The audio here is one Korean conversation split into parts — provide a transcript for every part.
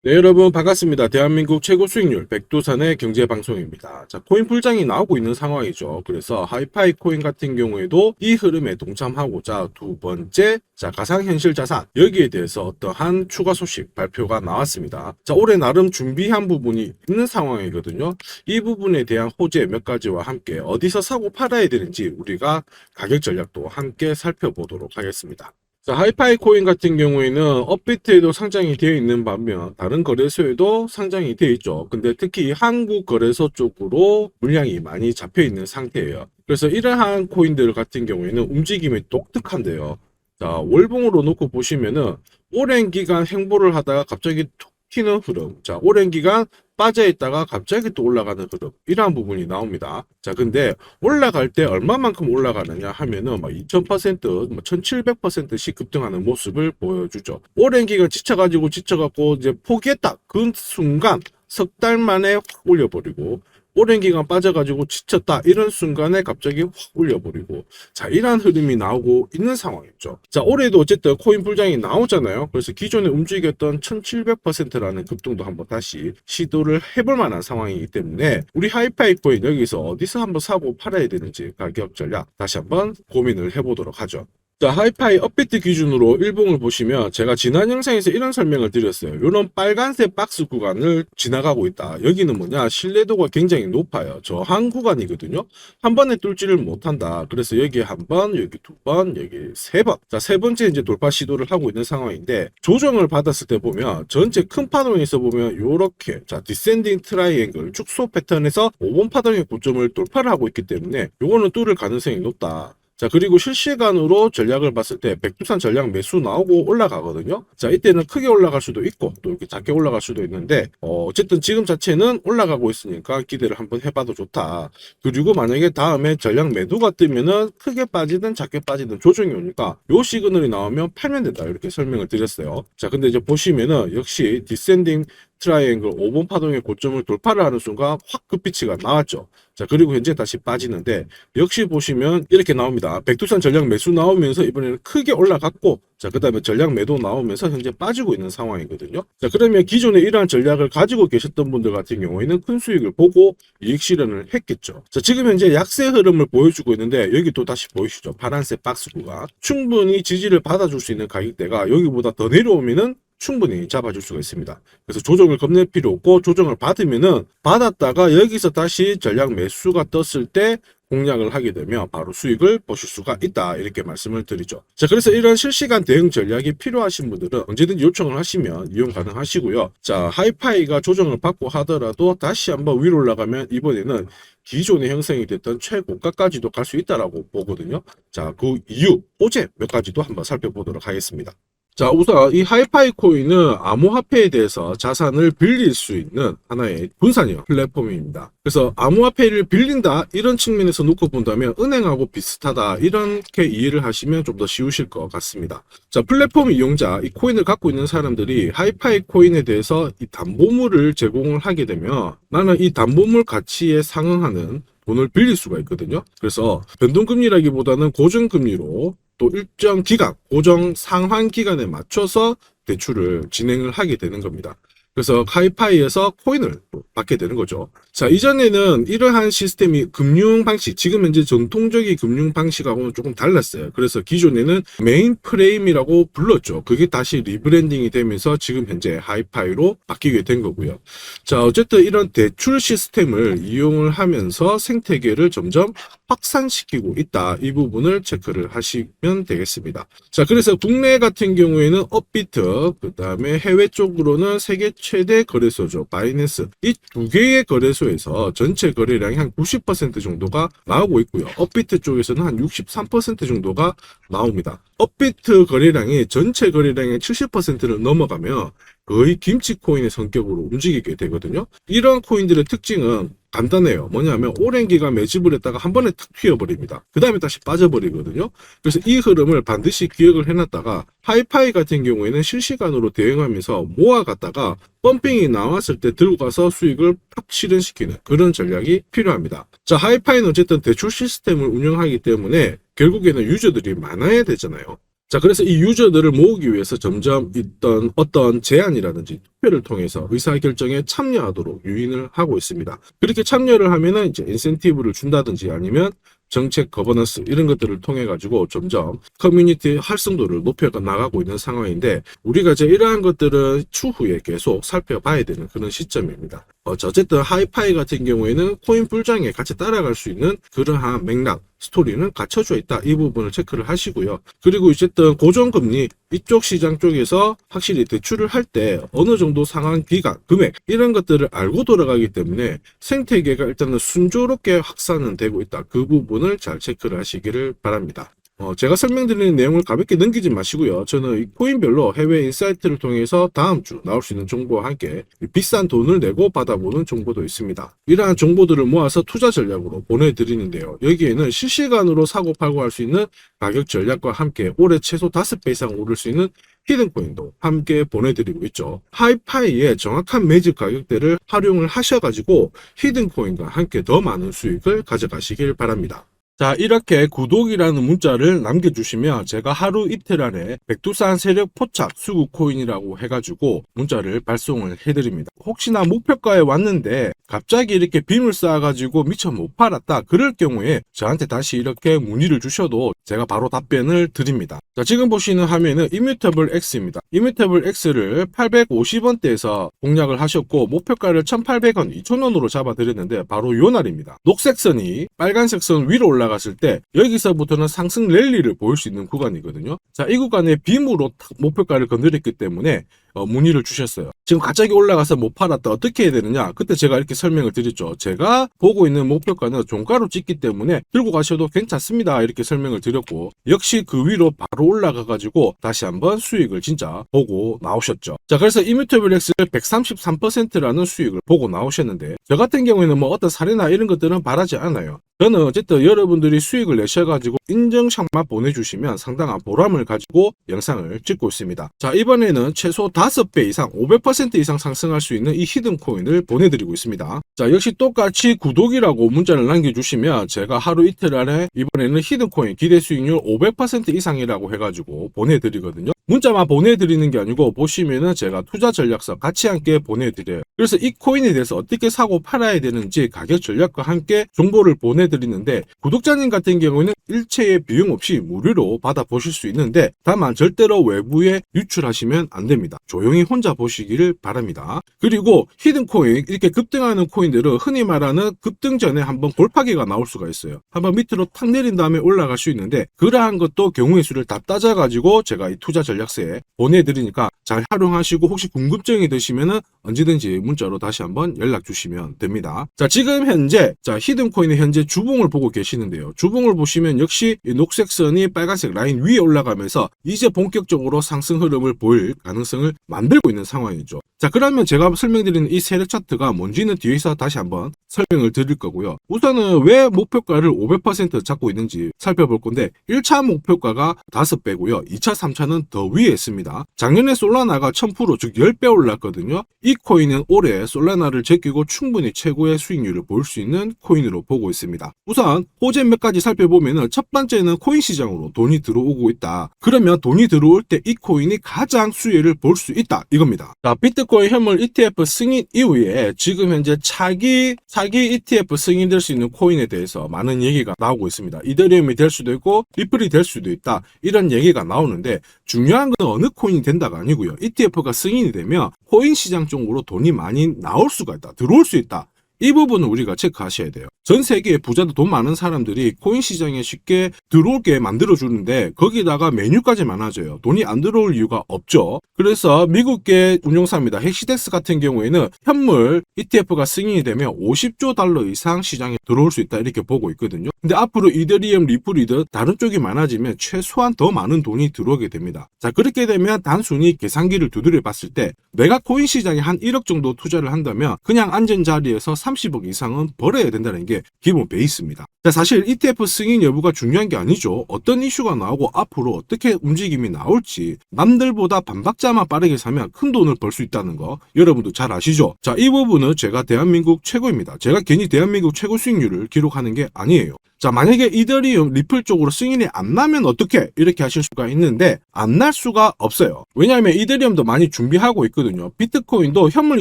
네, 여러분 반갑습니다. 대한민국 최고 수익률 백두산의 경제방송입니다. 자, 코인 풀장이 나오고 있는 상황이죠. 그래서 하이파이 코인 같은 경우에도 이 흐름에 동참하고자 두 번째, 가상현실 자산 여기에 대해서 어떠한 추가 소식 발표가 나왔습니다. 자, 올해 나름 준비한 부분이 있는 상황이거든요. 이 부분에 대한 호재 몇 가지와 함께 어디서 사고 팔아야 되는지 우리가 가격 전략도 함께 살펴보도록 하겠습니다. 자, 하이파이 코인 같은 경우에는 업비트에도 상장이 되어 있는 반면 다른 거래소에도 상장이 되어 있죠. 근데 특히 한국 거래소 쪽으로 물량이 많이 잡혀 있는 상태예요. 그래서 이러한 코인들 같은 경우에는 움직임이 독특한데요. 자, 월봉으로 놓고 보시면은 오랜 기간 행보를 하다가 갑자기 툭 튀는 흐름. 자, 오랜 기간 빠져 있다가 갑자기 또 올라가는 흐름. 이러한 부분이 나옵니다. 자, 근데 올라갈 때 얼마만큼 올라가느냐 하면은 막 2000%, 1700%씩 급등하는 모습을 보여주죠. 오랜 기간 지쳐갖고 이제 포기했다. 그 순간 석 달 만에 확 올려버리고 오랜 기간 빠져가지고 지쳤다 이런 순간에 갑자기 확 올려버리고 자 이러한 흐름이 나오고 있는 상황이죠. 자 올해도 어쨌든 코인 불장이 나오잖아요. 그래서 기존에 움직였던 1700%라는 급등도 한번 다시 시도를 해볼 만한 상황이기 때문에 우리 하이파이 코인 여기서 어디서 한번 사고 팔아야 되는지 가격 전략 다시 한번 고민을 해보도록 하죠. 자, 하이파이 업비트 기준으로 일봉을 보시면 제가 지난 영상에서 이런 설명을 드렸어요. 이런 빨간색 박스 구간을 지나가고 있다. 여기는 뭐냐? 신뢰도가 굉장히 높아요. 저항 구간이거든요. 한 번에 뚫지를 못한다. 그래서 여기 한 번, 여기 두 번, 여기 세 번. 자, 세 번째 이제 돌파 시도를 하고 있는 상황인데 조정을 받았을 때 보면 전체 큰 파동에서 보면 요렇게 자, 디센딩 트라이앵글 축소 패턴에서 5번 파동의 고점을 돌파를 하고 있기 때문에 요거는 뚫을 가능성이 높다. 자, 그리고 실시간으로 전략을 봤을 때 백두산 전략 매수 나오고 올라가거든요. 자, 이때는 크게 올라갈 수도 있고 또 이렇게 작게 올라갈 수도 있는데 어쨌든 지금 자체는 올라가고 있으니까 기대를 한번 해봐도 좋다. 그리고 만약에 다음에 전략 매도가 뜨면은 크게 빠지든 작게 빠지든 조정이 오니까 요 시그널이 나오면 팔면 된다. 이렇게 설명을 드렸어요. 자, 근데 이제 보시면은 역시 디센딩 트라이앵글 5번 파동의 고점을 돌파를 하는 순간 확 급비치가 나왔죠. 자, 그리고 현재 다시 빠지는데 역시 보시면 이렇게 나옵니다. 백두산 전략 매수 나오면서 이번에는 크게 올라갔고 자, 그 다음에 전략 매도 나오면서 현재 빠지고 있는 상황이거든요. 자, 그러면 기존에 이러한 전략을 가지고 계셨던 분들 같은 경우에는 큰 수익을 보고 이익 실현을 했겠죠. 자, 지금 현재 약세 흐름을 보여주고 있는데 여기 또 다시 보이시죠? 파란색 박스구가 충분히 지지를 받아줄 수 있는 가격대가 여기보다 더 내려오면은 충분히 잡아줄 수가 있습니다. 그래서 조정을 겁낼 필요 없고 조정을 받으면은 받았다가 여기서 다시 전략 매수가 떴을 때 공략을 하게 되면 바로 수익을 보실 수가 있다 이렇게 말씀을 드리죠. 자, 그래서 이런 실시간 대응 전략이 필요하신 분들은 언제든지 요청을 하시면 이용 가능하시고요. 자, 하이파이가 조정을 받고 하더라도 다시 한번 위로 올라가면 이번에는 기존에 형성이 됐던 최고가까지도 갈 수 있다라고 보거든요. 자, 그 이유 호재 몇 가지도 한번 살펴보도록 하겠습니다. 자, 우선 이 하이파이 코인은 암호화폐에 대해서 자산을 빌릴 수 있는 하나의 분산형 플랫폼입니다. 그래서 암호화폐를 빌린다 이런 측면에서 놓고 본다면 은행하고 비슷하다 이렇게 이해를 하시면 좀 더 쉬우실 것 같습니다. 자, 플랫폼 이용자, 이 코인을 갖고 있는 사람들이 하이파이 코인에 대해서 이 담보물을 제공을 하게 되면 나는 이 담보물 가치에 상응하는 돈을 빌릴 수가 있거든요. 그래서 변동금리라기보다는 고정금리로 또 일정 기간, 고정 상환 기간에 맞춰서 대출을 진행을 하게 되는 겁니다. 그래서 하이파이에서 코인을 받게 되는 거죠. 자, 이전에는 이러한 시스템이 금융 방식, 지금 현재 전통적인 금융 방식하고는 조금 달랐어요. 그래서 기존에는 메인 프레임이라고 불렀죠. 그게 다시 리브랜딩이 되면서 지금 현재 하이파이로 바뀌게 된 거고요. 자, 어쨌든 이런 대출 시스템을 이용을 하면서 생태계를 점점 확산시키고 있다. 이 부분을 체크를 하시면 되겠습니다. 자, 그래서 국내 같은 경우에는 업비트, 그 다음에 해외 쪽으로는 세계 최대 거래소죠. 바이낸스. 이 두 개의 거래소에서 전체 거래량이 한 90% 정도가 나오고 있고요. 업비트 쪽에서는 한 63% 정도가 나옵니다. 업비트 거래량이 전체 거래량의 70%를 넘어가면 거의 김치코인의 성격으로 움직이게 되거든요. 이런 코인들의 특징은 간단해요. 뭐냐면 오랜 기간 매집을 했다가 한 번에 탁 튀어버립니다. 그 다음에 다시 빠져버리거든요. 그래서 이 흐름을 반드시 기억을 해놨다가 하이파이 같은 경우에는 실시간으로 대응하면서 모아갔다가 펌핑이 나왔을 때 들고 가서 수익을 팍 실현시키는 그런 전략이 필요합니다. 자, 하이파이는 어쨌든 대출 시스템을 운영하기 때문에 결국에는 유저들이 많아야 되잖아요. 자, 그래서 이 유저들을 모으기 위해서 점점 있던 어떤 제안이라든지 투표를 통해서 의사결정에 참여하도록 유인을 하고 있습니다. 그렇게 참여를 하면은 이제 인센티브를 준다든지 아니면 정책 거버넌스 이런 것들을 통해 가지고 점점 커뮤니티 활성도를 높여 나가고 있는 상황인데, 우리가 이제 이러한 것들은 추후에 계속 살펴봐야 되는 그런 시점입니다. 어쨌든 하이파이 같은 경우에는 코인 불장에 같이 따라갈 수 있는 그러한 맥락, 스토리는 갖춰져 있다. 이 부분을 체크를 하시고요. 그리고 어쨌든 고정금리 이쪽 시장 쪽에서 확실히 대출을 할 때 어느 정도 상환 기간, 금액 이런 것들을 알고 돌아가기 때문에 생태계가 일단은 순조롭게 확산은 되고 있다. 그 부분을 잘 체크를 하시기를 바랍니다. 제가 설명드리는 내용을 가볍게 넘기지 마시고요. 저는 이 코인별로 해외 인사이트를 통해서 다음 주 나올 수 있는 정보와 함께 비싼 돈을 내고 받아보는 정보도 있습니다. 이러한 정보들을 모아서 투자 전략으로 보내드리는데요. 여기에는 실시간으로 사고 팔고 할 수 있는 가격 전략과 함께 올해 최소 5배 이상 오를 수 있는 히든코인도 함께 보내드리고 있죠. 하이파이의 정확한 매집 가격대를 활용을 하셔가지고 히든코인과 함께 더 많은 수익을 가져가시길 바랍니다. 자, 이렇게 구독이라는 문자를 남겨주시면 제가 하루 이틀 안에 백두산 세력 포착 수구 코인이라고 해가지고 문자를 발송을 해드립니다. 혹시나 목표가에 왔는데 갑자기 이렇게 빔을 쌓아가지고 미처 못 팔았다, 그럴 경우에 저한테 다시 이렇게 문의를 주셔도 제가 바로 답변을 드립니다. 자, 지금 보시는 화면은 이뮤터블 X입니다. 이뮤터블 X를 850원대에서 공략을 하셨고 목표가를 1,800원, 2,000원으로 잡아드렸는데 바로 요 날입니다. 녹색 선이 빨간색 선 위로 올라갔을 때 여기서부터는 상승 랠리를 보일 수 있는 구간이거든요. 자, 이 구간에 빔으로 목표가를 건드렸기 때문에 문의를 주셨어요. 지금 갑자기 올라가서 못 팔았다, 어떻게 해야 되느냐? 그때 제가 이렇게 설명을 드렸죠. 제가 보고 있는 목표가는 종가로 찍기 때문에 들고 가셔도 괜찮습니다, 이렇게 설명을 드렸고, 역시 그 위로 바로 올라가 가지고 다시 한번 수익을 진짜 보고 나오셨죠. 자, 그래서 이뮤터블 X를 133%라는 수익을 보고 나오셨는데, 저 같은 경우에는 뭐 어떤 사례나 이런 것들은 바라지 않아요. 저는 어쨌든 여러분들이 수익을 내셔가지고 인증샷만 보내주시면 상당한 보람을 가지고 영상을 찍고 있습니다. 자, 이번에는 최소 5배 이상 500% 이상 상승할 수 있는 이 히든코인을 보내드리고 있습니다. 자, 역시 똑같이 구독이라고 문자를 남겨주시면 제가 하루 이틀 안에 이번에는 히든코인 기대 수익률 500% 이상이라고 해가지고 보내드리거든요. 문자만 보내드리는 게 아니고 보시면은 제가 투자 전략서 같이 함께 보내드려요. 그래서 이 코인에 대해서 어떻게 사고 팔아야 되는지 가격 전략과 함께 정보를 보내드리는데, 구독자님 같은 경우는 일체의 비용 없이 무료로 받아보실 수 있는데 다만 절대로 외부에 유출하시면 안 됩니다. 조용히 혼자 보시기를 바랍니다. 그리고 히든코인, 이렇게 급등하는 코인들은 흔히 말하는 급등 전에 한번 골파기가 나올 수가 있어요. 한번 밑으로 탁 내린 다음에 올라갈 수 있는데, 그러한 것도 경우의 수를 다 따져가지고 제가 이 투자 전략서에 보내드리니까 잘 활용하시고, 혹시 궁금증이 드시면은 언제든지 문자로 다시 한번 연락 주시면 됩니다. 자, 지금 현재 히든코인의 현재 주봉을 보고 계시는데요. 주봉을 보시면 역시 이 녹색 선이 빨간색 라인 위에 올라가면서 이제 본격적으로 상승 흐름을 보일 가능성을 만들고 있는 상황이죠. 자, 그러면 제가 설명드리는 이 세력 차트가 뭔지는 뒤에서 다시 한번 설명을 드릴 거고요. 우선은 왜 목표가를 500% 잡고 있는지 살펴볼 건데, 1차 목표가가 5배고요. 2차, 3차는 더 위에 있습니다. 작년에 솔라나가 1000%, 즉 10배 올랐거든요. 이 코인은 올해 솔라나를 제끼고 충분히 최고의 수익률을 볼 수 있는 코인으로 보고 있습니다. 우선 호재 몇 가지 살펴보면은, 첫 번째는 코인 시장으로 돈이 들어오고 있다. 그러면 돈이 들어올 때 이 코인이 가장 수혜를 볼 수 있다, 이겁니다. 자, 비트코인 현물 ETF 승인 이후에 지금 현재 차기 ETF 승인될 수 있는 코인에 대해서 많은 얘기가 나오고 있습니다. 이더리움이 될 수도 있고 리플이 될 수도 있다, 이런 얘기가 나오는데, 중요한 건 어느 코인이 된다가 아니고요. ETF가 승인이 되면 코인 시장 쪽으로 돈이 많이 나올 수가 있다, 들어올 수 있다. 이 부분을 우리가 체크하셔야 돼요. 전 세계의 부자도 돈 많은 사람들이 코인 시장에 쉽게 들어올게 만들어주는데 거기다가 메뉴까지 많아져요. 돈이 안 들어올 이유가 없죠. 그래서 미국계 운용사입니다. 헥시덱스 같은 경우에는 현물 ETF가 승인이 되면 50조 달러 이상 시장에 들어올 수 있다, 이렇게 보고 있거든요. 근데 앞으로 이더리움, 리플이든 다른 쪽이 많아지면 최소한 더 많은 돈이 들어오게 됩니다. 자, 그렇게 되면 단순히 계산기를 두드려 봤을 때 내가 코인 시장에 한 1억 정도 투자를 한다면 그냥 앉은 자리에서 30억 이상은 벌어야 된다는 게 기본 베이스입니다. 자, 사실 ETF 승인 여부가 중요한 게 아니죠. 어떤 이슈가 나오고 앞으로 어떻게 움직임이 나올지, 남들보다 반박자만 빠르게 사면 큰 돈을 벌 수 있다는 거 여러분도 잘 아시죠? 자, 이 부분은 제가 대한민국 최고입니다. 제가 괜히 대한민국 최고 수익률을 기록하는 게 아니에요. 자, 만약에 이더리움 리플 쪽으로 승인이 안 나면 어떻게? 이렇게 하실 수가 있는데 안 날 수가 없어요. 왜냐하면 이더리움도 많이 준비하고 있거든요. 비트코인도 현물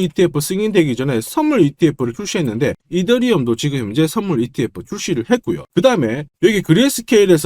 ETF 승인되기 전에 선물 ETF를 출시했는데 이더리움도 지금 현재 선물 ETF 출시를 했고요. 그 다음에 여기 그레이스케일이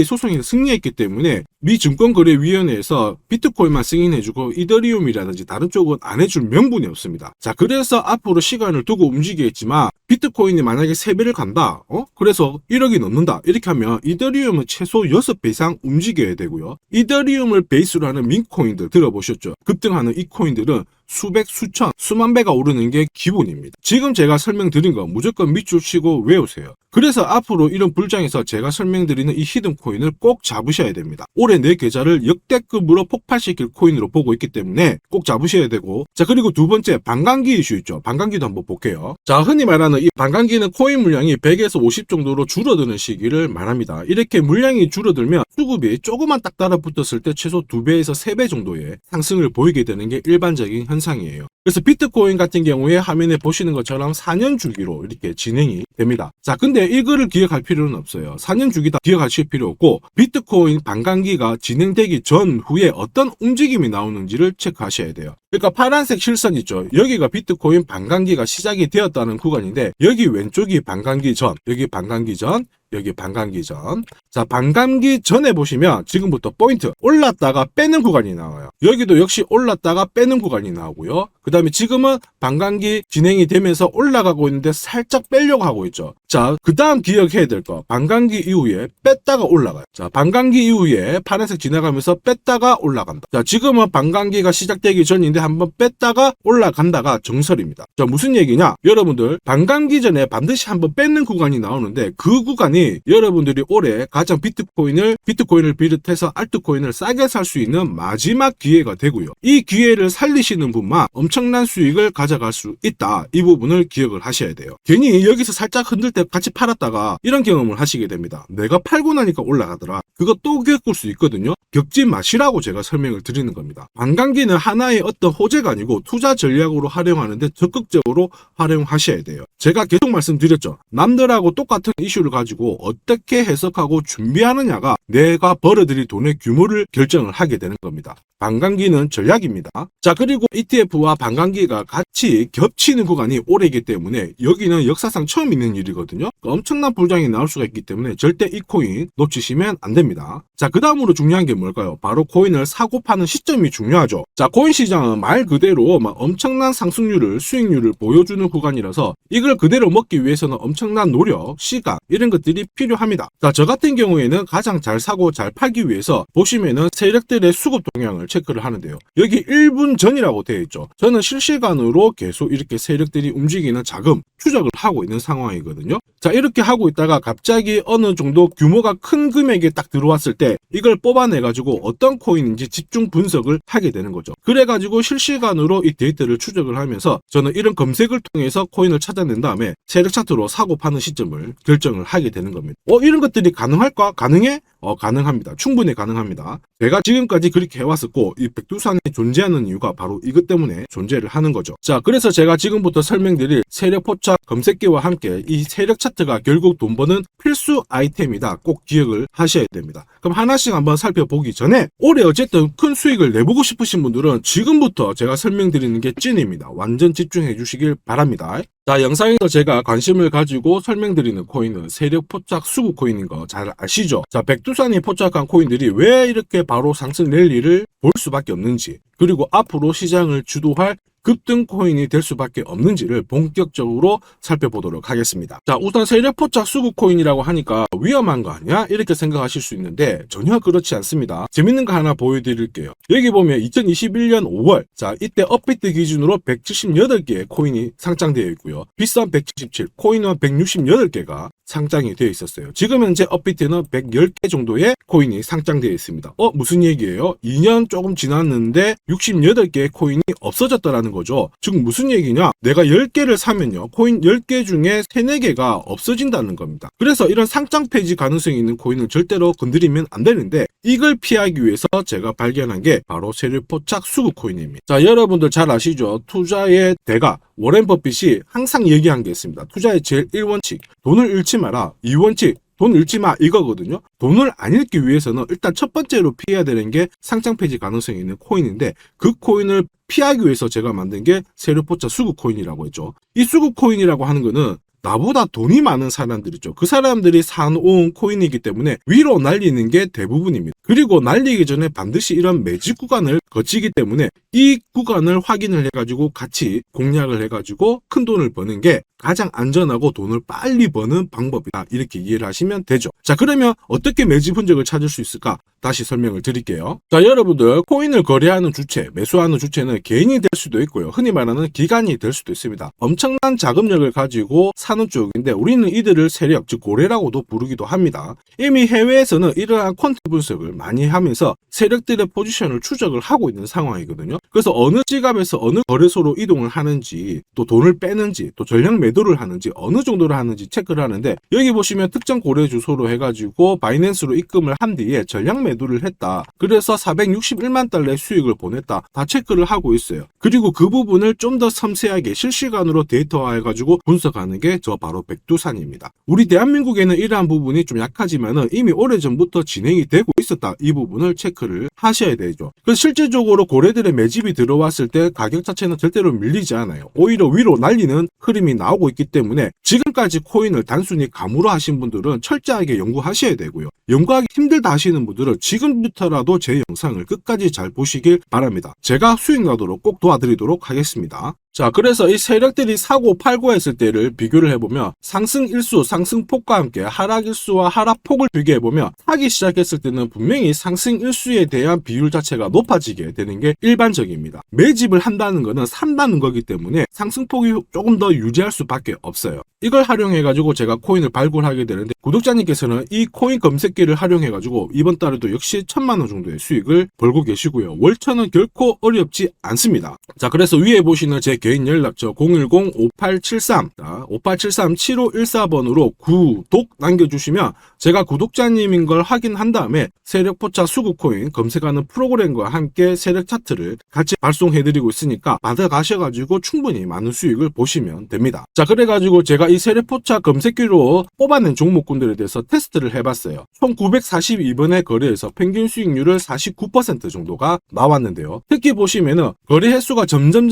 소송에서 승리했기 때문에 미 증권거래위원회에서 비트코인만 승인해주고 이더리움이라든지 다른 쪽은 안 해줄 명분이 없습니다. 자, 그래서 앞으로 시간을 두고 움직이겠지만 비트코인이 만약에 3배를 간다. 그래서 1억이 넘는다. 이렇게 하면 이더리움은 최소 6배 이상 움직여야 되고요. 이더리움을 베이스로 하는 민코인들 들어보셨죠? 급등하는 이 코인들은 수백, 수천, 수만 배가 오르는 게 기본입니다. 지금 제가 설명드린 거 무조건 밑줄 치고 외우세요. 그래서 앞으로 이런 불장에서 제가 설명드리는 이 히든코인을 꼭 잡으셔야 됩니다. 올해 내 계좌를 역대급으로 폭발시킬 코인으로 보고 있기 때문에 꼭 잡으셔야 되고, 자, 그리고 두 번째 반감기 이슈 있죠. 반감기도 한번 볼게요. 자, 흔히 말하는 이 반감기는 코인 물량이 100에서 50 정도로 줄어드는 시기를 말합니다. 이렇게 물량이 줄어들면 수급이 조금만 딱 달라붙었을 때 최소 2배에서 3배 정도의 상승을 보이게 되는 게 일반적인 현상이에요. 그래서 비트코인 같은 경우에 화면에 보시는 것처럼 4년 주기로 이렇게 진행이 됩니다. 자, 근데 이거를 기억할 필요는 없어요. 4년 주기 다 기억하실 필요 없고 비트코인 반감기가 진행되기 전후에 어떤 움직임이 나오는지를 체크하셔야 돼요. 그러니까 파란색 실선 있죠. 여기가 비트코인 반감기가 시작이 되었다는 구간인데 여기 왼쪽이 반감기 전, 여기 반감기 전, 여기 반감기 전. 자, 반감기 전에 보시면 지금부터 포인트 올랐다가 빼는 구간이 나와요. 여기도 역시 올랐다가 빼는 구간이 나오고요. 그 다음에 지금은 반감기 진행이 되면서 올라가고 있는데 살짝 빼려고 하고 있죠. 자, 그 다음 기억해야 될 거, 반감기 이후에 뺐다가 올라가요. 자, 반감기 이후에 파란색 지나가면서 뺐다가 올라간다. 자, 지금은 반감기가 시작되기 전인데 한번 뺐다가 올라간다가 정설입니다. 자, 무슨 얘기냐? 여러분들 반감기 전에 반드시 한번 뺏는 구간이 나오는데 그 구간이 여러분들이 올해 가장 비트코인을 비롯해서 알트코인을 싸게 살 수 있는 마지막 기회가 되고요. 이 기회를 살리시는 분만 엄청난 수익을 가져갈 수 있다. 이 부분을 기억을 하셔야 돼요. 괜히 여기서 살짝 흔들 때 같이 팔았다가 이런 경험을 하시게 됩니다. 내가 팔고 나니까 올라가더라. 그거 또 겪을 수 있거든요. 겪지 마시라고 제가 설명을 드리는 겁니다. 반감기는 하나의 어떤 호재가 아니고 투자 전략으로 활용하는데 적극적으로 활용하셔야 돼요. 제가 계속 말씀드렸죠. 남들하고 똑같은 이슈를 가지고 어떻게 해석하고 준비하느냐가 내가 벌어들일 돈의 규모를 결정을 하게 되는 겁니다. 반감기는 전략입니다. 자, 그리고 ETF와 반감기가 같이 겹치는 구간이 올해이기 때문에 여기는 역사상 처음 있는 일이거든요. 엄청난 불장이 나올 수가 있기 때문에 절대 이 코인 놓치시면 안 됩니다. 자, 그 다음으로 중요한 게 뭘까요? 바로 코인을 사고 파는 시점이 중요하죠. 자, 코인 시장은 말 그대로 엄청난 상승률을, 수익률을 보여주는 구간이라서 이걸 그대로 먹기 위해서는 엄청난 노력, 시간 이런 것들이 필요합니다. 자, 저 같은 경우에는 가장 잘 사고 잘 팔기 위해서 보시면은 세력들의 수급 동향을 체크를 하는데요. 여기 1분 전이라고 되어 있죠. 저는 실시간으로 계속 이렇게 세력들이 움직이는 자금 추적을 하고 있는 상황이거든요. 자, 이렇게 하고 있다가 갑자기 어느 정도 규모가 큰 금액이 딱 들어왔을 때 이걸 뽑아내가지고 어떤 코인인지 집중 분석을 하게 되는 거죠. 그래가지고 실시간으로 이 데이터를 추적을 하면서 저는 이런 검색을 통해서 코인을 찾아낸 다음에 세력 차트로 사고 파는 시점을 결정을 하게 되는 겁니다. 이런 것들이 가능할까? 가능해? 가능합니다. 충분히 가능합니다. 제가 지금까지 그렇게 해왔었고 이 백두산이 존재하는 이유가 바로 이것 때문에 존재를 하는 거죠. 자, 그래서 제가 지금부터 설명드릴 세력 포착 검색기와 함께 이 세력 차트가 결국 돈 버는 필수 아이템이다. 꼭 기억을 하셔야 됩니다. 그럼 하나씩 한번 살펴보기 전에 올해 어쨌든 큰 수익을 내보고 싶으신 분들은 지금부터 제가 설명드리는 게 찐입니다. 완전 집중해 주시길 바랍니다. 자, 영상에서 제가 관심을 가지고 설명드리는 코인은 세력 포착 수급 코인인 거 잘 아시죠? 자, 백두산이 포착한 코인들이 왜 이렇게 바로 상승 랠리를 볼 수밖에 없는지, 그리고 앞으로 시장을 주도할 급등 코인이 될 수밖에 없는지를 본격적으로 살펴보도록 하겠습니다. 자, 우선 세력 포착 수급 코인이라고 하니까 위험한 거 아니야? 이렇게 생각하실 수 있는데 전혀 그렇지 않습니다. 재밌는 거 하나 보여드릴게요. 여기 보면 2021년 5월, 자, 이때 업비트 기준으로 178개의 코인이 상장되어 있고요. 비싼 177, 코인은 168개가 상장이 되어 있었어요. 지금 현재 업비트는 110개 정도의 코인이 상장되어 있습니다. 무슨 얘기예요? 2년 조금 지났는데 68개의 코인이 없어졌다라는 거죠. 즉 무슨 얘기냐? 내가 10개를 사면요, 코인 10개 중에 3, 4개가 없어진다는 겁니다. 그래서 이런 상장 폐지 가능성이 있는 코인은 절대로 건드리면 안 되는데 이걸 피하기 위해서 제가 발견한 게 바로 세력 포착 수급 코인입니다. 자, 여러분들 잘 아시죠? 투자의 대가, 워렌 버핏이 항상 얘기한 게 있습니다. 투자의 제일 1원칙, 돈을 잃지 마라. 2원칙, 돈 잃지 마 이거거든요. 돈을 안 잃기 위해서는 일단 첫 번째로 피해야 되는 게 상장 폐지 가능성이 있는 코인인데, 그 코인을 피하기 위해서 제가 만든 게 세력포차 수급 코인이라고 했죠. 이 수급 코인이라고 하는 거는 나보다 돈이 많은 사람들이죠. 그 사람들이 사놓은 코인이기 때문에 위로 날리는 게 대부분입니다. 그리고 날리기 전에 반드시 이런 매집 구간을 거치기 때문에 이 구간을 확인을 해가지고 같이 공략을 해가지고 큰 돈을 버는 게 가장 안전하고 돈을 빨리 버는 방법이다. 이렇게 이해를 하시면 되죠. 자, 그러면 어떻게 매집 흔적을 찾을 수 있을까? 다시 설명을 드릴게요. 자, 여러분들 코인을 거래하는 주체, 매수하는 주체는 개인이 될 수도 있고요. 흔히 말하는 기관이 될 수도 있습니다. 엄청난 자금력을 가지고 사는 쪽인데 우리는 이들을 세력, 즉 고래라고도 부르기도 합니다. 이미 해외에서는 이러한 퀀트 분석을 많이 하면서 세력들의 포지션을 추적을 하고 있는 상황이거든요. 그래서 어느 지갑에서 어느 거래소로 이동을 하는지, 또 돈을 빼는지, 또 전량 매도를 하는지, 어느 정도를 하는지 체크를 하는데, 여기 보시면 특정 거래 주소로 해가지고 바이낸스로 입금을 한 뒤에 전량 매도를 했다. 그래서 461만 달러의 수익을 보냈다. 다 체크를 하고 있어요. 그리고 그 부분을 좀 더 섬세하게 실시간으로 데이터화해가지고 분석하는 게 저 바로 백두산입니다. 우리 대한민국에는 이러한 부분이 좀 약하지만은 이미 오래전부터 진행이 되고 있었다. 이 부분을 체크를 하셔야 되죠. 그래서 실질적으로 고래들의 매집이 들어왔을 때 가격 자체는 절대로 밀리지 않아요. 오히려 위로 날리는 흐름이 나오고 있기 때문에 지금까지 코인을 단순히 감으로 하신 분들은 철저하게 연구하셔야 되고요. 연구하기 힘들다 하시는 분들은 지금부터라도 제 영상을 끝까지 잘 보시길 바랍니다. 제가 수익 나도록 꼭 도와드리도록 하겠습니다. 자, 그래서 이 세력들이 사고 팔고 했을 때를 비교를 해보면 상승 일수, 상승폭과 함께 하락 일수와 하락폭을 비교해보면 사기 시작했을 때는 분명히 상승 일수에 대한 비율 자체가 높아지게 되는 게 일반적입니다. 매집을 한다는 거는 산다는 거기 때문에 상승폭이 조금 더 유지할 수밖에 없어요. 이걸 활용해가지고 제가 코인을 발굴하게 되는데, 구독자님께서는 이 코인 검색기를 활용해가지고 이번 달에도 역시 1000만원 정도의 수익을 벌고 계시고요. 월천은 결코 어렵지 않습니다. 자, 그래서 위에 보시는 제 개인 연락처 010-5873-7514번으로 구독 남겨주시면 제가 구독자님인 걸 확인한 다음에 세력포차 수급코인 검색하는 프로그램과 함께 세력 차트를 같이 발송해드리고 있으니까 받아가셔가지고 충분히 많은 수익을 보시면 됩니다. 자, 그래가지고 제가 이 세력포차 검색기로 뽑아낸 종목군들에 대해서 테스트를 해봤어요. 총 942번의 거래에서 평균 수익률을 49% 정도가 나왔는데요. 특히 보시면은 거래 횟수가 점점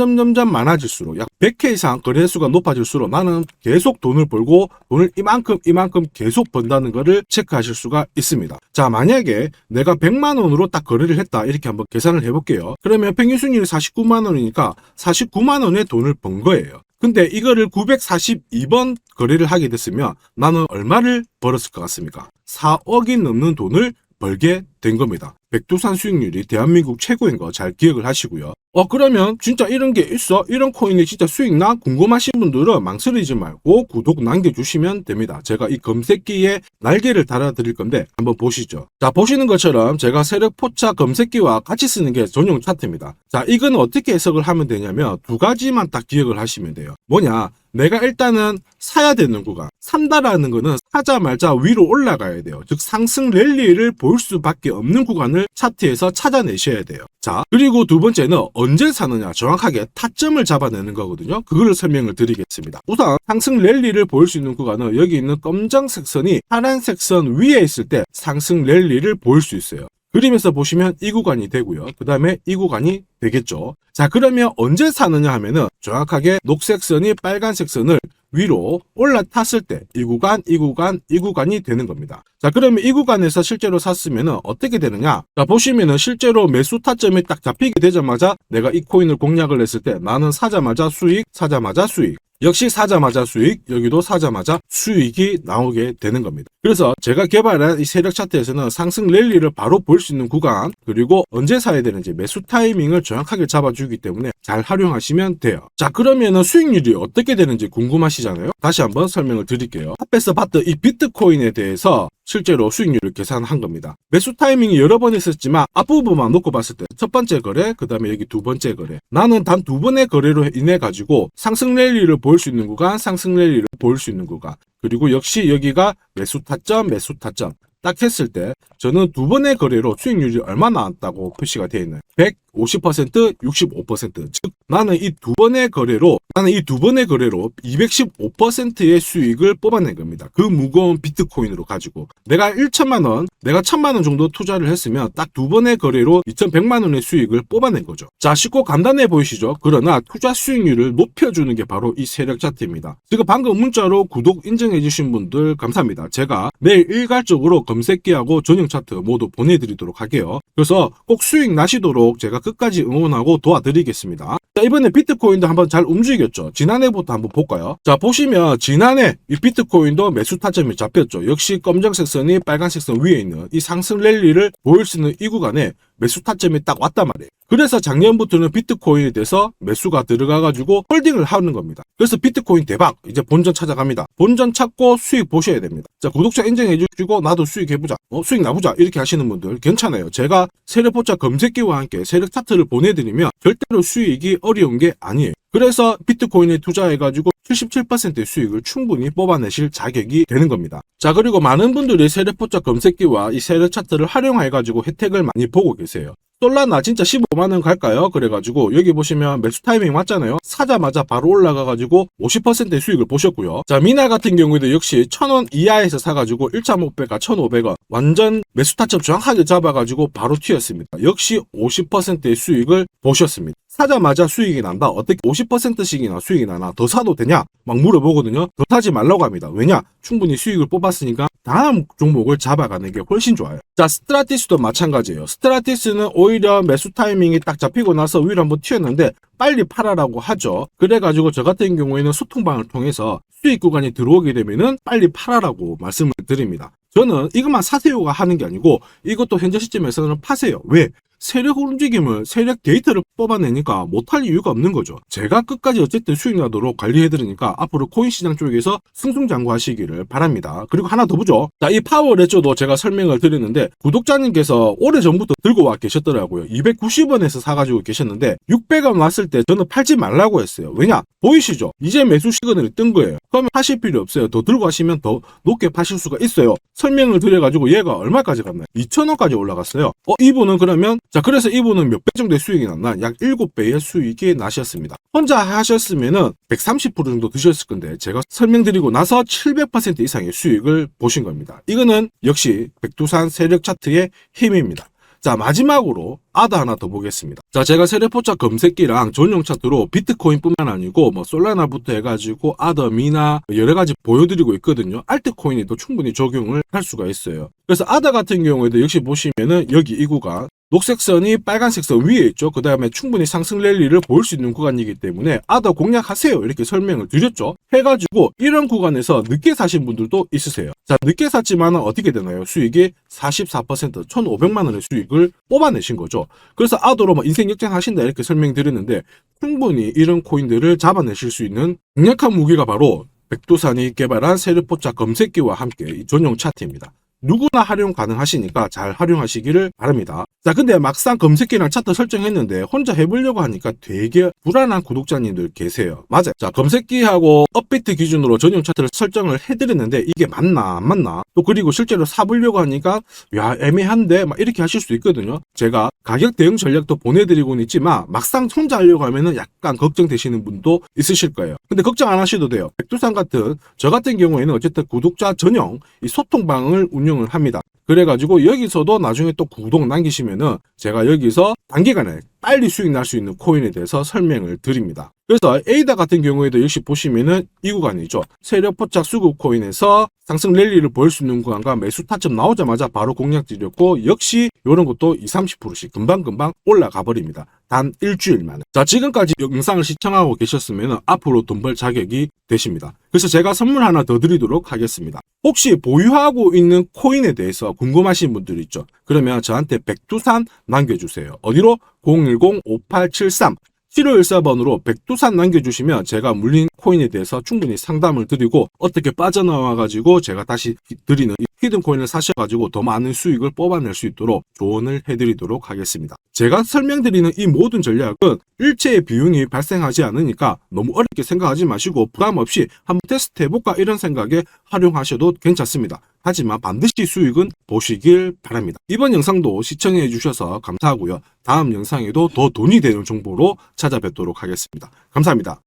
많아질수록 약 100회 이상 거래 횟수가 높아질수록 나는 계속 돈을 벌고 돈을 이만큼 계속 번다는 거를 체크하실 수가 있습니다. 자, 만약에 내가 100만원으로 딱 거래를 했다, 이렇게 한번 계산을 해볼게요. 그러면 평균 수익률이 49만원이니까 49만원의 돈을 번 거예요. 근데 이거를 942번 거래를 하게 됐으면 나는 얼마를 벌었을 것 같습니까? 4억이 넘는 돈을 벌게 된 겁니다. 백두산 수익률이 대한민국 최고인 거 잘 기억을 하시고요. 그러면 진짜 이런 게 있어? 이런 코인이 진짜 수익 나? 궁금하신 분들은 망설이지 말고 구독 남겨주시면 됩니다. 제가 이 검색기에 날개를 달아드릴 건데 한번 보시죠. 자, 보시는 것처럼 제가 세력포차 검색기와 같이 쓰는 게 전용 차트입니다. 자, 이건 어떻게 해석을 하면 되냐면 두 가지만 딱 기억을 하시면 돼요. 뭐냐? 내가 일단은 사야 되는 구간, 산다라는 거는 사자마자 위로 올라가야 돼요. 즉 상승 랠리를 볼 수밖에 없는 구간을 차트에서 찾아내셔야 돼요. 자, 그리고 두 번째는 언제 사느냐, 정확하게 타점을 잡아내는 거거든요. 그거를 설명을 드리겠습니다. 우선 상승 랠리를 볼 수 있는 구간은 여기 있는 검정색 선이 파란색 선 위에 있을 때 상승 랠리를 볼 수 있어요. 그림에서 보시면 이 구간이 되고요. 그 다음에 이 구간이 되겠죠. 자, 그러면 언제 사느냐 하면은 정확하게 녹색 선이 빨간색 선을 위로 올라탔을 때 이 구간이 되는 겁니다. 자, 그러면 이 구간에서 실제로 샀으면은 어떻게 되느냐? 자, 보시면은 실제로 매수 타점이 딱 잡히게 되자마자 내가 이 코인을 공략을 했을 때 나는 사자마자 수익, 사자마자 수익. 역시 사자마자 수익, 여기도 사자마자 수익이 나오게 되는 겁니다. 그래서 제가 개발한 이 세력 차트에서는 상승 랠리를 바로 볼 수 있는 구간, 그리고 언제 사야 되는지 매수 타이밍을 정확하게 잡아주기 때문에 잘 활용하시면 돼요. 자, 그러면은 수익률이 어떻게 되는지 궁금하시잖아요. 다시 한번 설명을 드릴게요. 앞에서 봤던 이 비트코인에 대해서 실제로 수익률을 계산한 겁니다. 매수 타이밍이 여러 번 있었지만 앞부분만 놓고 봤을 때 첫 번째 거래, 그 다음에 여기 두 번째 거래, 나는 단 두 번의 거래로 인해 가지고 상승 랠리를 볼 수 있는 구간, 상승 랠리를 볼 수 있는 구간, 그리고 역시 여기가 매수 타점 딱 했을 때 저는 두 번의 거래로 수익률이 얼마 나왔다고 표시가 되어 있나요? 50%, 65%. 즉 나는 이 두 번의 거래로 215%의 수익을 뽑아낸 겁니다. 그 무거운 비트코인으로 가지고 내가 1천만 원, 내가 1,000만 원 정도 투자를 했으면 딱 두 번의 거래로 2,100만 원의 수익을 뽑아낸 거죠. 자, 쉽고 간단해 보이시죠? 그러나 투자 수익률을 높여주는 게 바로 이 세력 차트입니다. 지금 방금 문자로 구독 인증해 주신 분들 감사합니다. 제가 내일 일괄적으로 검색기하고 전용 차트 모두 보내드리도록 할게요. 그래서 꼭 수익 나시도록 제가 끝까지 응원하고 도와드리겠습니다. 자, 이번에 비트코인도 한번 잘 움직였죠. 지난해부터 한번 볼까요? 자, 보시면 지난해 이 비트코인도 매수 타점이 잡혔죠. 역시 검정색 선이 빨간색 선 위에 있는 이 상승 랠리를 보일 수 있는 이 구간에 매수 타점이 딱 왔단 말이에요. 그래서 작년부터는 비트코인에 대해서 매수가 들어가가지고 홀딩을 하는 겁니다. 그래서 비트코인 대박, 이제 본전 찾아갑니다. 본전 찾고 수익 보셔야 됩니다. 자, 구독자 인정해주시고 나도 수익해보자, 수익 나보자 이렇게 하시는 분들 괜찮아요. 제가 세력포차 검색기와 함께 세력 차트를 보내드리면 절대로 수익이 어려운 게 아니에요. 그래서 비트코인에 투자해가지고 77%의 수익을 충분히 뽑아내실 자격이 되는 겁니다. 자, 그리고 많은 분들이 세력포차 검색기와 이 세력 차트를 활용해가지고 혜택을 많이 보고 계세요. 솔라나 진짜 15만원 갈까요? 그래가지고 여기 보시면 매수 타이밍 왔잖아요. 사자마자 바로 올라가가지고 50%의 수익을 보셨고요. 자, 미나 같은 경우에도 역시 1,000원 이하에서 사가지고 1,500가 1,500원 완전 매수 타점 정확하게 잡아가지고 바로 튀었습니다. 역시 50%의 수익을 보셨습니다. 사자마자 수익이 난다. 어떻게 50%씩이나 수익이 나나? 더 사도 되냐? 막 물어보거든요. 더 사지 말라고 합니다. 왜냐? 충분히 수익을 뽑았으니까 다음 종목을 잡아가는 게 훨씬 좋아요. 자, 스트라티스도 마찬가지예요. 스트라티스는 오히려 매수 타이밍이 딱 잡히고 나서 위로 한번 튀었는데 빨리 팔아라고 하죠. 그래가지고 저 같은 경우에는 소통방을 통해서 수익 구간이 들어오게 되면은 빨리 팔아라고 말씀을 드립니다. 저는 이것만 사세요가 하는 게 아니고 이것도 현재 시점에서는 파세요. 왜? 세력 움직임을, 세력 데이터를 뽑아내니까 못할 이유가 없는 거죠. 제가 끝까지 어쨌든 수익 나도록 관리해드리니까 앞으로 코인 시장 쪽에서 승승장구하시기를 바랍니다. 그리고 하나 더 보죠. 자, 이 파워레저도 제가 설명을 드렸는데 구독자님께서 오래전부터 들고 와 계셨더라고요. 290원에서 사가지고 계셨는데 600원 왔을 때 저는 팔지 말라고 했어요. 왜냐? 보이시죠? 이제 매수 시그널이 뜬 거예요. 그러면 하실 필요 없어요. 더 들고 가시면 더 높게 파실 수가 있어요. 설명을 드려가지고 얘가 얼마까지 갔나요? 2,000원까지 올라갔어요. 이분은 그러면 자, 그래서 이분은 몇 배 정도의 수익이 났나? 약 7배의 수익이 나셨습니다. 혼자 하셨으면은 130% 정도 드셨을 건데 제가 설명드리고 나서 700% 이상의 수익을 보신 겁니다. 이거는 역시 백두산 세력 차트의 힘입니다. 자, 마지막으로 아더 하나 더 보겠습니다. 자, 제가 세력포차 검색기랑 전용 차트로 비트코인뿐만 아니고 뭐 솔라나부터 해가지고 아더, 미나 여러 가지 보여드리고 있거든요. 알트코인에도 충분히 적용을 할 수가 있어요. 그래서 아더 같은 경우에도 역시 보시면은 여기 이 구간 녹색 선이 빨간색 선 위에 있죠. 그 다음에 충분히 상승 랠리를 보일 수 있는 구간이기 때문에 아더 공략하세요 이렇게 설명을 드렸죠. 해가지고 이런 구간에서 늦게 사신 분들도 있으세요. 자, 늦게 샀지만 어떻게 되나요? 수익이 44% 1,500만 원의 수익을 뽑아내신 거죠. 그래서 아더로 뭐 인생 역전하신다 이렇게 설명드렸는데 충분히 이런 코인들을 잡아내실 수 있는 강력한 무기가 바로 백두산이 개발한 세력포차 검색기와 함께 이 전용 차트입니다. 누구나 활용 가능하시니까 잘 활용하시기를 바랍니다. 자, 근데 막상 검색기랑 차트 설정했는데 혼자 해보려고 하니까 되게 불안한 구독자님들 계세요. 맞아요. 자, 검색기하고 업비트 기준으로 전용 차트를 설정을 해드렸는데 이게 맞나 안 맞나? 또 그리고 실제로 사보려고 하니까 야, 애매한데 막 이렇게 하실 수 있거든요. 제가 가격 대응 전략도 보내드리고는 있지만 막상 혼자 하려고 하면은 약간 걱정되시는 분도 있으실 거예요. 근데 걱정 안 하셔도 돼요. 백두산 같은 저 같은 경우에는 어쨌든 구독자 전용 이 소통방을 운영을 합니다. 그래가지고 여기서도 나중에 또 구독 남기시면은 제가 여기서 단기간에 빨리 수익 날 수 있는 코인에 대해서 설명을 드립니다. 그래서 에이다 같은 경우에도 역시 보시면은 이 구간이죠. 세력포착 수급 코인에서 상승 랠리를 보일 수 있는 구간과 매수 타점 나오자마자 바로 공략 드렸고 역시 이런 것도 20-30%씩 금방금방 올라가 버립니다. 단 일주일 만에. 자, 지금까지 영상을 시청하고 계셨으면 앞으로 돈 벌 자격이 되십니다. 그래서 제가 선물 하나 더 드리도록 하겠습니다. 혹시 보유하고 있는 코인에 대해서 궁금하신 분들 있죠? 그러면 저한테 백두산 남겨주세요. 어디로? 010-5873 7514번으로 백두산 남겨주시면 제가 물린 코인에 대해서 충분히 상담을 드리고 어떻게 빠져나와가지고 제가 다시 드리는 히든 코인을 사셔가지고 더 많은 수익을 뽑아낼 수 있도록 조언을 해드리도록 하겠습니다. 제가 설명드리는 이 모든 전략은 일체의 비용이 발생하지 않으니까 너무 어렵게 생각하지 마시고 부담 없이 한번 테스트 해볼까 이런 생각에 활용하셔도 괜찮습니다. 하지만 반드시 수익은 보시길 바랍니다. 이번 영상도 시청해 주셔서 감사하고요. 다음 영상에도 더 돈이 되는 정보로 찾아뵙도록 하겠습니다. 감사합니다.